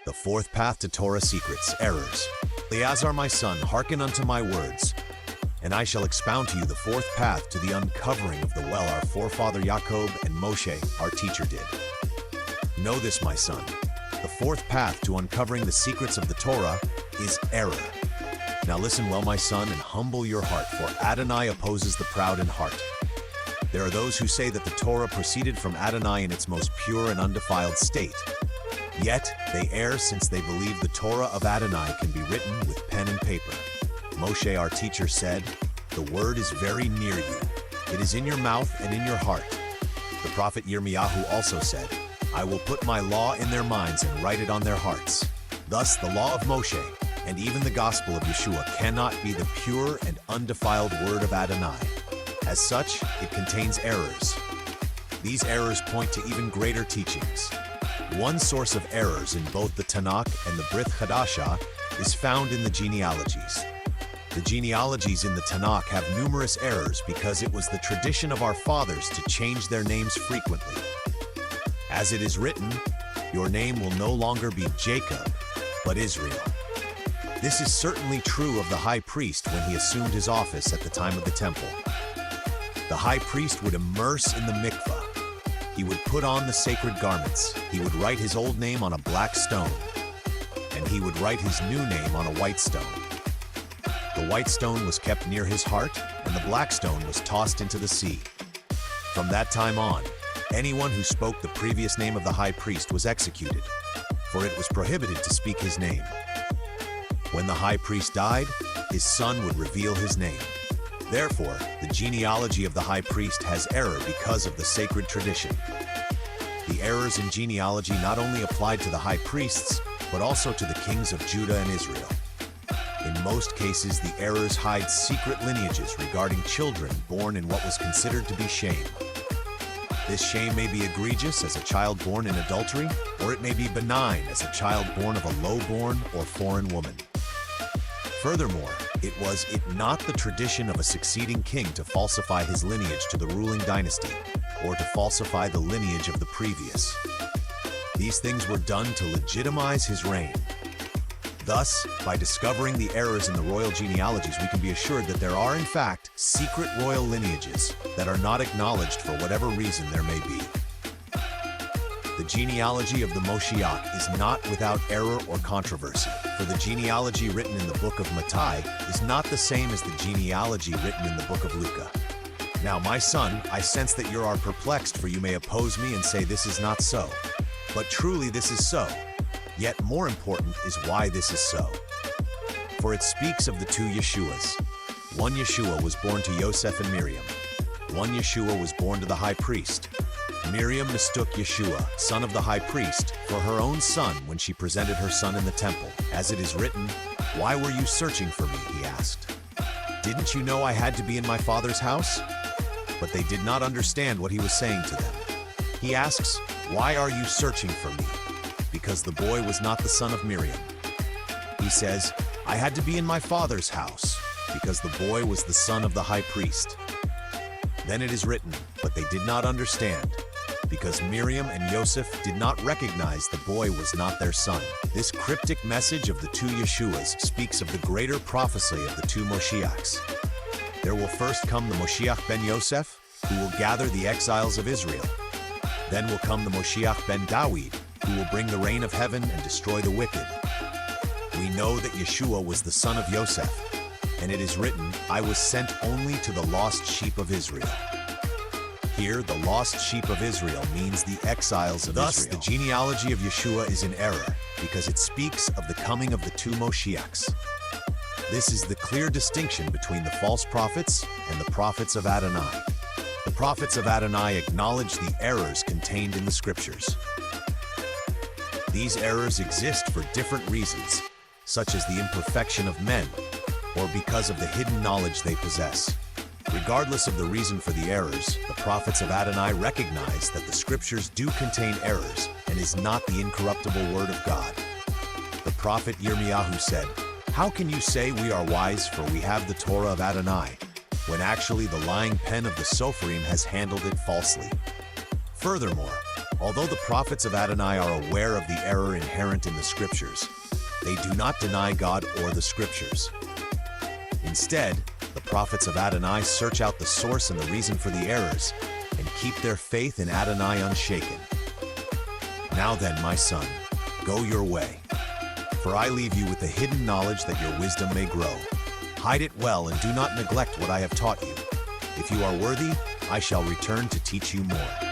The fourth path to Torah secrets, errors. Eleazar my son, hearken unto my words, and I shall expound to you the fourth path to the uncovering of the well our forefather Jacob and Moshe, our teacher, did. Know this, my son. The fourth path to uncovering the secrets of the Torah is error. Now listen well, my son, and humble your heart, for Adonai opposes the proud in heart. There are those who say that the Torah proceeded from Adonai in its most pure and undefiled state. Yet they err, since they believe the Torah of Adonai can be written with pen and paper. Moshe, our teacher, said, "The word is very near you. It is in your mouth and in your heart." The prophet Yirmiyahu also said, "I will put my law in their minds and write it on their hearts." Thus, the law of Moshe, and even the gospel of Yeshua, cannot be the pure and undefiled word of Adonai. As such, it contains errors. These errors point to even greater teachings. One source of errors in both the Tanakh and the Brit Chadasha is found in the genealogies. The genealogies in the Tanakh have numerous errors because it was the tradition of our fathers to change their names frequently. As it is written, "Your name will no longer be Jacob, but Israel." This is certainly true of the high priest when he assumed his office at the time of the temple. The high priest would immerse in the mikvah. He would put on the sacred garments. He would write his old name on a black stone, and he would write his new name on a white stone. The white stone was kept near his heart, and the black stone was tossed into the sea. From that time on, anyone who spoke the previous name of the high priest was executed, for it was prohibited to speak his name. When the high priest died, his son would reveal his name. Therefore, the genealogy of the high priest has error because of the sacred tradition. The errors in genealogy not only applied to the high priests, but also to the kings of Judah and Israel. In most cases, the errors hide secret lineages regarding children born in what was considered to be shame. This shame may be egregious as a child born in adultery, or it may be benign as a child born of a low-born or foreign woman. Furthermore, it was not the tradition of a succeeding king to falsify his lineage to the ruling dynasty, or to falsify the lineage of the previous. These things were done to legitimize his reign. Thus, by discovering the errors in the royal genealogies, we can be assured that there are, in fact, secret royal lineages that are not acknowledged for whatever reason there may be. The genealogy of the Moshiach is not without error or controversy, for the genealogy written in the book of Mattai is not the same as the genealogy written in the book of Luca. Now, my son, I sense that you are perplexed, for you may oppose me and say this is not so. But truly this is so. Yet more important is why this is so. For it speaks of the two Yeshuas. One Yeshua was born to Yosef and Miriam. One Yeshua was born to the high priest. Miriam mistook Yeshua, son of the high priest, for her own son when she presented her son in the temple. As it is written, "Why were you searching for me?" he asked. "Didn't you know I had to be in my father's house?" But they did not understand what he was saying to them. He asks, "Why are you searching for me?" Because the boy was not the son of Miriam. He says, "I had to be in my father's house," because the boy was the son of the high priest. Then it is written, "But they did not understand," because Miriam and Yosef did not recognize the boy was not their son. This cryptic message of the two Yeshuas speaks of the greater prophecy of the two Moshiachs. There will first come the Moshiach ben Yosef, who will gather the exiles of Israel. Then will come the Moshiach ben Dawid, who will bring the reign of heaven and destroy the wicked. We know that Yeshua was the son of Yosef, and it is written, "I was sent only to the lost sheep of Israel." Here, the lost sheep of Israel means the exiles of Israel. Thus, the genealogy of Yeshua is in error, because it speaks of the coming of the two Moshiachs. This is the clear distinction between the false prophets and the prophets of Adonai. The prophets of Adonai acknowledge the errors contained in the scriptures. These errors exist for different reasons, such as the imperfection of men, or because of the hidden knowledge they possess. Regardless of the reason for the errors, the prophets of Adonai recognize that the scriptures do contain errors and is not the incorruptible word of God. The prophet Yirmiyahu said, "How can you say we are wise, for we have the Torah of Adonai, when actually the lying pen of the Sopharim has handled it falsely?" Furthermore, Although the prophets of Adonai are aware of the error inherent in the scriptures, they do not deny God or the scriptures. Instead, the prophets of Adonai search out the source and the reason for the errors and keep their faith in Adonai unshaken. Now then, my son, go your way, for I leave you with the hidden knowledge that your wisdom may grow. Hide it well and do not neglect what I have taught you. If you are worthy, I shall return to teach you more.